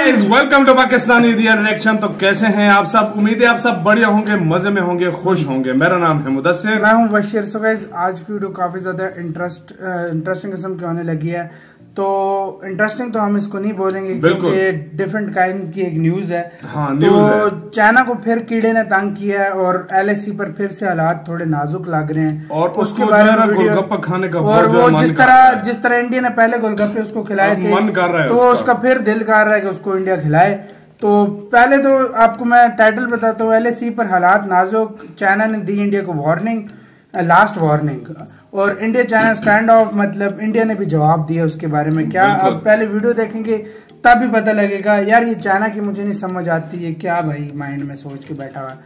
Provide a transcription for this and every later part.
Guys, welcome to Pakistani real reaction. तो कैसे हैं आप सब? उम्मीद है आप सब बढ़िया होंगे, मजे में होंगे, खुश होंगे। मेरा नाम है मुदस्सिर, मैं हूं बशीर। सो गाइस, आज की वीडियो काफी ज्यादा इंटरेस्टिंग किस्म की होने लगी है। तो इंटरेस्टिंग तो हम इसको नहीं बोलेंगे क्योंकि ये डिफरेंट काइंड की एक न्यूज है। हाँ, न्यूज है। चाइना को फिर कीड़े ने तंग किया है और LAC पर फिर से हालात थोड़े नाजुक लग रहे हैं और उसके बारे में गोलगप्पा खाने का और वो जिस तरह इंडिया ने पहले गोलगप्पे उसको खिलाए थे, मन कर रहा है, तो उसका फिर दिल कर रहा है कि उसको इंडिया खिलाए। तो पहले तो आपको मैं टाइटल बताता हूँ। LAC पर हालात नाजुक, चाइना ने दी इंडिया को वार्निंग, लास्ट वार्निंग। और इंडिया चाइना स्टैंड ऑफ, मतलब इंडिया ने भी जवाब दिया उसके बारे में। क्या आप पहले वीडियो देखेंगे तब भी पता लगेगा। यार ये चाइना की मुझे नहीं समझ आती है, क्या भाई माइंड में सोच के बैठा हुआ।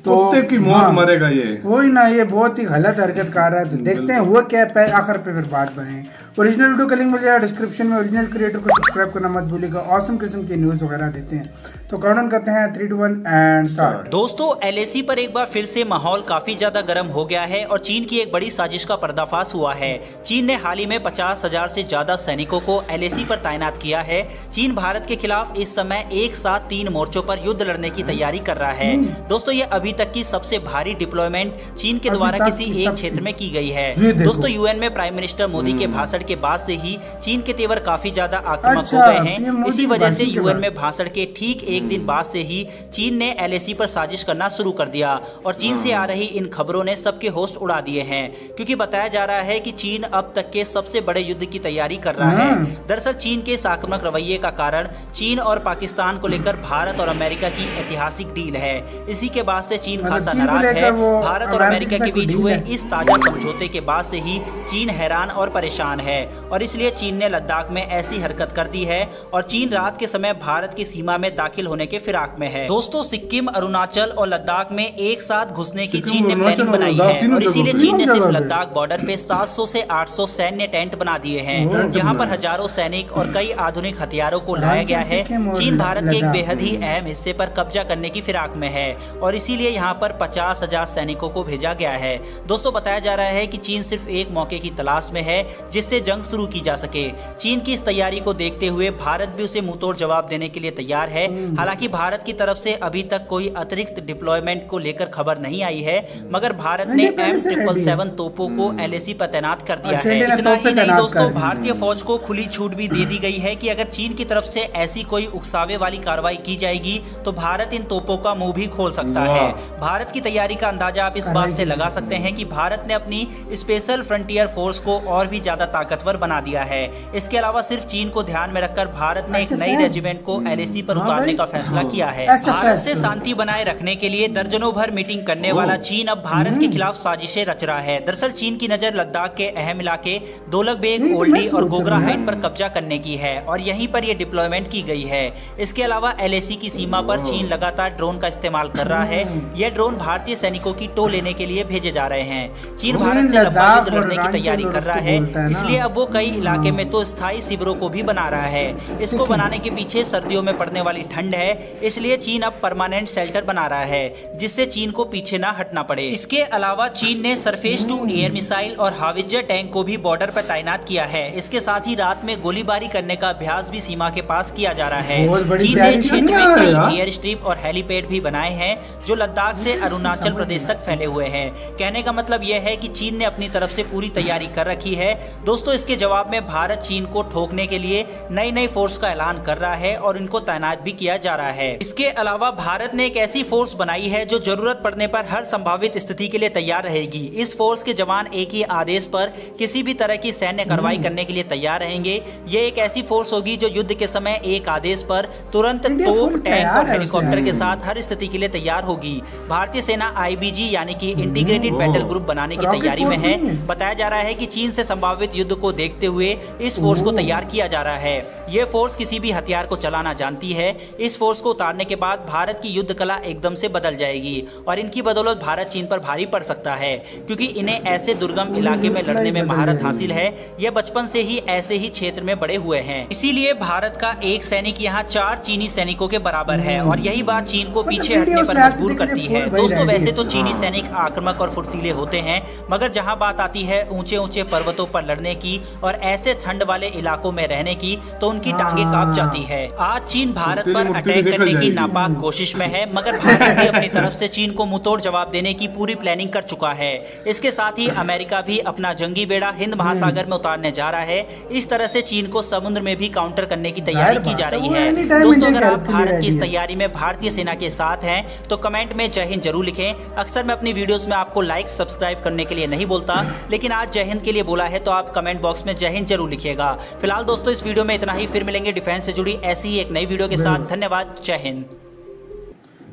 तो की मौत मरेगा ये, वही ना, ये बहुत ही गलत हरकत कर रहा है। तो देखते हैं वो क्या है, आखिर पे फिर बात बने। ओरिजिनल वीडियो का लिंक मिलेगा डिस्क्रिप्शन में। ओरिजिनल क्रिएटर को सब्सक्राइब करना मत भूलिएगा। ऑसम किस्म की न्यूज वगैरह देते हैं। तो काउंटडाउन करते हैं 3, 2, 1 एंड स्टार्ट। दोस्तों, LAC पर एक बार फिर से माहौल काफी ज्यादा गर्म हो गया है और चीन की एक बड़ी साजिश का पर्दाफाश हुआ है। चीन ने हाल ही में 50,000 से ज्यादा सैनिकों को LAC पर तैनात किया है। चीन भारत के खिलाफ इस समय एक साथ 3 मोर्चों पर युद्ध लड़ने की तैयारी कर रहा है। दोस्तों, ये अभी तक की सबसे भारी डिप्लॉयमेंट चीन के द्वारा किसी एक क्षेत्र में की गई है। दोस्तों, UN में प्राइम मिनिस्टर मोदी के भाषण के बाद से ही चीन के तेवर काफी ज्यादा आक्रामक हो गए हैं। इसी वजह से UN में भाषण के ठीक एक दिन बाद से ही चीन ने LAC पर साजिश करना शुरू कर दिया और चीन से आ रही इन खबरों ने सबके होश उड़ा दिए हैं, क्योंकि बताया जा रहा है कि चीन अब तक के सबसे बड़े युद्ध की तैयारी कर रहा है। दरअसल चीन के इस आक्रामक रवैये का कारण चीन और पाकिस्तान को लेकर भारत और अमेरिका की ऐतिहासिक डील है। इसी के बाद से चीन खासा नाराज है। भारत और अमेरिका के बीच हुए इस ताजा समझौते के बाद से ही चीन हैरान और परेशान है और इसलिए चीन ने लद्दाख में ऐसी हरकत कर दी है और चीन रात के समय भारत की सीमा में दाखिल होने के फिराक में है। दोस्तों, सिक्किम, अरुणाचल और लद्दाख में एक साथ घुसने की चीन ने प्लानिंग बनाई है और इसीलिए चीन ने सिर्फ लद्दाख बॉर्डर पे 700 से 800 सैन्य टेंट बना दिए हैं। यहाँ पर हजारों सैनिक और कई आधुनिक हथियारों को लाया गया है। चीन भारत के एक बेहद ही अहम हिस्से पर कब्जा करने की फिराक में है और इसीलिए यहाँ पर 50,000 सैनिकों को भेजा गया है। दोस्तों, बताया जा रहा है कि चीन सिर्फ एक मौके की तलाश में है जिससे जंग शुरू की जा सके। चीन की इस तैयारी को देखते हुए भारत भी उसे मुंहतोड़ जवाब देने के लिए तैयार है। हालांकि भारत की तरफ से अभी तक कोई अतिरिक्त डिप्लॉयमेंट को लेकर खबर नहीं आई है, मगर भारत ने M777 तोपों को LAC पर तैनात कर दिया है। इतना ही नहीं दोस्तों, भारतीय फौज को खुली छूट भी दे दी गई है कि अगर चीन की तरफ से ऐसी कोई उकसावे वाली कार्रवाई की जाएगी तो भारत इन तोपों का मुंह भी खोल सकता है। भारत की तैयारी का अंदाजा आप इस बात से लगा सकते हैं कि भारत ने अपनी स्पेशल फ्रंटियर फोर्स को और भी ज्यादा ताकतवर बना दिया है। इसके अलावा सिर्फ चीन को ध्यान में रखकर भारत ने एक नई रेजिमेंट को LAC पर उतारने का फैसला किया है। भारत से शांति बनाए रखने के लिए दर्जनों भर मीटिंग करने वाला चीन अब भारत के खिलाफ साजिशें रच रहा है। दरअसल चीन की नजर लद्दाख के अहम इलाके दोलखबेग, ओल्डी और गोगरा हाइट पर कब्जा करने की है और यहीं पर यह डिप्लॉयमेंट की गई है। इसके अलावा LAC की सीमा पर चीन लगातार ड्रोन का इस्तेमाल कर रहा है। यह ड्रोन भारतीय सैनिकों की टो लेने के लिए भेजे जा रहे हैं। चीन भारत से लंबा युद्ध लड़ने की तैयारी कर रहा है, इसलिए अब वो कई इलाके में तो स्थायी शिविरों को भी बना रहा है। इसको बनाने के पीछे सर्दियों में पड़ने वाली ठंड है, इसलिए चीन अब परमानेंट शेल्टर बना रहा है जिससे चीन को पीछे ना हटना पड़े। इसके अलावा चीन ने सरफेस टू एयर मिसाइल और हावित्जर टैंक को भी बॉर्डर पर तैनात किया है। इसके साथ ही रात में गोलीबारी करने का अभ्यास भी सीमा के पास किया जा रहा है। चीन ने इस क्षेत्र में कई एयर स्ट्रिप और हेलीपैड भी बनाए हैं जो लद्दाख से अरुणाचल प्रदेश तक फैले हुए हैं। कहने का मतलब यह है कि चीन ने अपनी तरफ से पूरी तैयारी कर रखी है। दोस्तों, इसके जवाब में भारत चीन को ठोकने के लिए नई फोर्स का ऐलान कर रहा है और इनको तैनात भी किया जा रहा है। इसके अलावा भारत ने एक ऐसी फोर्स बनाई है जो जरूरत पड़ने पर हर संभावित स्थिति के लिए तैयार रहेगी। इस फोर्स के जवान एक ही आदेश पर किसी भी तरह की सैन्य कार्रवाई करने के लिए तैयार रहेंगे। ये एक ऐसी फोर्स होगी जो युद्ध के समय एक आदेश पर तुरंत तोप, टैंक और हेलीकॉप्टर के साथ हर स्थिति के लिए तैयार होगी। भारतीय सेना IBG यानी कि इंटीग्रेटेड बैटल ग्रुप बनाने की तैयारी में है। बताया जा रहा है कि चीन से संभावित युद्ध को देखते हुए इस फोर्स को तैयार किया जा रहा है। ये फोर्स किसी भी हथियार को चलाना जानती है। इस फोर्स को उतारने के बाद भारत की युद्ध कला एकदम से बदल जाएगी और इनकी बदौलत भारत चीन पर भारी पड़ सकता है, क्योंकि इन्हें ऐसे दुर्गम इलाके में लड़ने में महारत हासिल है। ये बचपन से ही ऐसे ही क्षेत्र में बड़े हुए हैं, इसीलिए भारत का एक सैनिक यहाँ 4 चीनी सैनिकों के बराबर है और यही बात चीन को पीछे हटने पर मजबूर करती है। दोस्तों, वैसे तो चीनी सैनिक आक्रामक और फुर्तीले होते हैं, मगर जहाँ बात आती है ऊंचे ऊंचे पर्वतों पर लड़ने की की और ऐसे ठंड वाले इलाकों में रहने की तो उनकी टांगे कांप जाती है। आज चीन भारत पर अटैक करने की नापाक कोशिश में है, मगर भारत भी अपनी तरफ से चीन को मुंहतोड़ जवाब देने की पूरी प्लानिंग कर चुका है। इसके साथ ही अमेरिका भी अपना जंगी बेड़ा हिंद महासागर में उतारने जा रहा है। इस तरह से चीन को समुद्र में भी काउंटर करने की तैयारी की जा रही है। दोस्तों, अगर आप भारत की इस तैयारी में भारतीय सेना के साथ हैं तो कमेंट में जय हिंद जरूर लिखें। अक्सर मैं अपनी वीडियोस में आपको लाइक सब्सक्राइब करने के लिए नहीं बोलता, लेकिन आज जय हिंद के लिए बोला है तो आप कमेंट बॉक्स में जय हिंद जरूर लिखिएगा। फिलहाल दोस्तों, इस वीडियो में इतना ही। फिर मिलेंगे डिफेंस से जुड़ी ऐसी ही एक नई वीडियो के साथ। धन्यवाद, जय हिंद।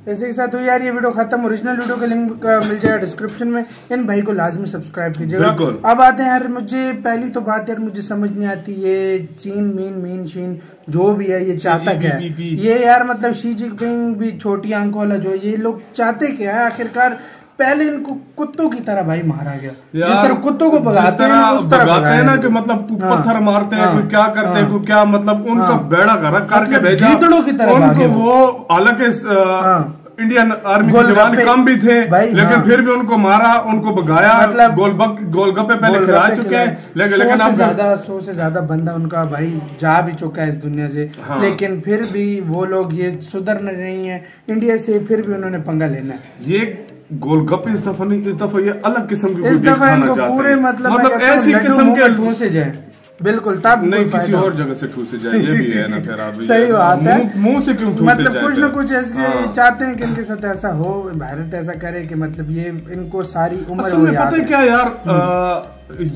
इसी के साथ हुई यार ये वीडियो खत्म। ओरिजिनल वीडियो का लिंक मिल जाएगा डिस्क्रिप्शन में। इन भाई को लाजमी सब्सक्राइब कीजिएगा। अब आते हैं यार, मुझे पहली तो बात यार मुझे समझ नहीं आती, ये चीन मीन शीन जो भी है ये चाहता क्या है ये यार, मतलब शी जिनपिंग भी छोटी आंखों वाला जो ये लोग चाहते क्या है आखिरकार। पहले इनको कुत्तों की तरह भाई मारा गया, जिस तरह कुत्तों को भगाते हैं उस तरह भगाते हैं ना, कि मतलब पत्थर मारते हैं, कोई क्या करते हैं, कोई क्या, मतलब उनका बेड़ा गर्क करके भेजा गीदड़ों की तरह उनको। वो हालांकि इंडियन आर्मी के जवान कम भी थे, लेकिन फिर भी उनको मारा, उनको भगाया। मतलब गोलगप्पे पहले खिला चुके हैं, लेकिन अब 100 से ज्यादा बंदा उनका भाई जा भी चुका है इस दुनिया से। लेकिन फिर भी वो लोग ये सुधर नहीं है इंडिया से, फिर भी उन्होंने पंगा लेना है। ये गोलगप्पे इस दफा नहीं, इस दफा ये अलग किस्म की इस दफा पूरे मतलब ऐसी किस्म के ठूसे जाए, बिल्कुल तब नहीं किसी और जगह से ठूसे जाए, ये भी है ना। फिर आप सही बात है, मुंह से क्यों ठूसे मतलब जाए? कुछ ना कुछ ऐसे चाहते हैं कि इनके साथ ऐसा हो, भारत ऐसा करे कि मतलब ये इनको सारी उम्र असल में पता है क्या यार,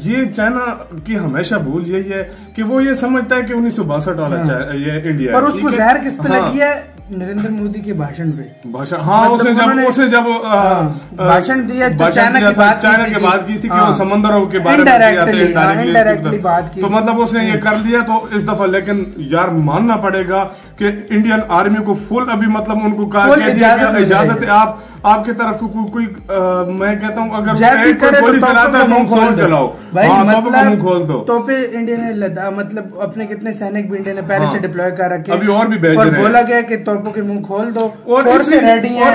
ये चाइना की हमेशा भूल यही है कि वो ये समझता है कि 1962 वाला ये इंडिया, और उसको जहर किस पे लगी है? नरेंद्र मोदी के भाषण पे भाषण। हाँ, मतलब उसे जब भाषण दिया तो चाइना की बात की थी कि वो समंदरों के बारे में इनडायरेक्टली बात की, तो मतलब उसने ये कर लिया तो इस दफा। लेकिन यार मानना पड़ेगा कि इंडियन आर्मी को फुल अभी मतलब उनको इजाजत है। आपके तरफ कोई मैं कहता हूँ अगर गोली चलाता है मुंह खोल चलाओ, मुंह खोल दो। तोपे इंडिया ने लद्दाख मतलब अपने कितने सैनिक भी इंडिया ने पहले से डिप्लॉय कर रखे, अभी और भी भेज रहे हैं। बोला गया कि तोपों के मुंह खोल दो, और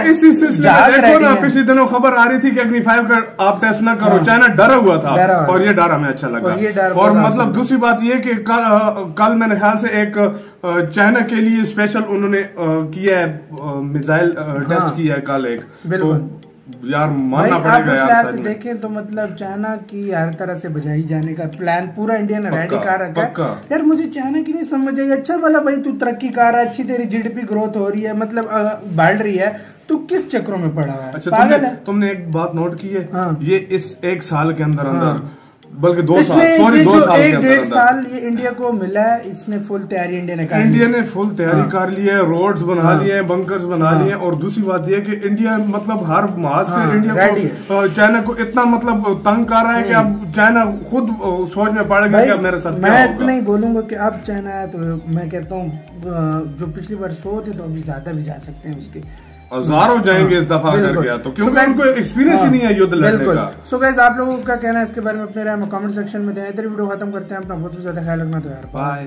इसी सिलसिले में देखो ना, पिछले दिनों खबर आ रही थी कि अग्नि-5 का आप टेस्ट न करो, चाइना डरा हुआ था, और ये डर हमें अच्छा लगा। और मतलब दूसरी बात ये कि कल मैंने ख्याल से एक चाइना के लिए स्पेशल उन्होंने किया है, मिसाइल टेस्ट किया है कल एक। बिल्कुल तो यार मानना पड़ेगा यार, से देखें तो मतलब चाइना की हर तरह से बजाई जाने का प्लान पूरा इंडिया ने रेडी कर रखा है। यार मुझे चाइना की नहीं समझ आई, अच्छा वाला भाई तू तरक्की कर रहा है, अच्छी तेरी जीडीपी ग्रोथ हो रही है, मतलब बढ़ रही है, तू किस चक्रों में पड़ा हुआ है? अच्छा, तुमने एक बात नोट की है, ये इस एक साल के अंदर बल्कि 2 साल, सॉरी 2 साल के अंदर 1.5 साल ये इंडिया को मिला है, इसने फुल तैयारी इंडिया ने फुल तैयारी कर ली है, रोड्स बना लिए हैं, बंकर्स बना लिए हैं। और दूसरी बात ये कि इंडिया मतलब हर मास पे इंडिया को चाइना को इतना मतलब तंग कर रहा है कि अब चाइना खुद सोच में पड़ गया कि अब मेरे साथ मैं इतना ही बोलूंगा कि अब चाइना है तो मैं कहता हूँ जो पिछली बार 100 थे तो अभी ज्यादा भी जा सकते हैं, उसके हजारों जाएंगे इस दफा अगर गया तो, क्योंकि उनको एक्सपीरियंस ही नहीं है युद्ध लड़ने का। सो गाइस, आप लोगों का कहना है इसके बारे में अपने राय में कमेंट सेक्शन में दें। इधर वीडियो खत्म करते हैं। अपना बहुत ज्यादा ख्याल रखना तो यार, बाय।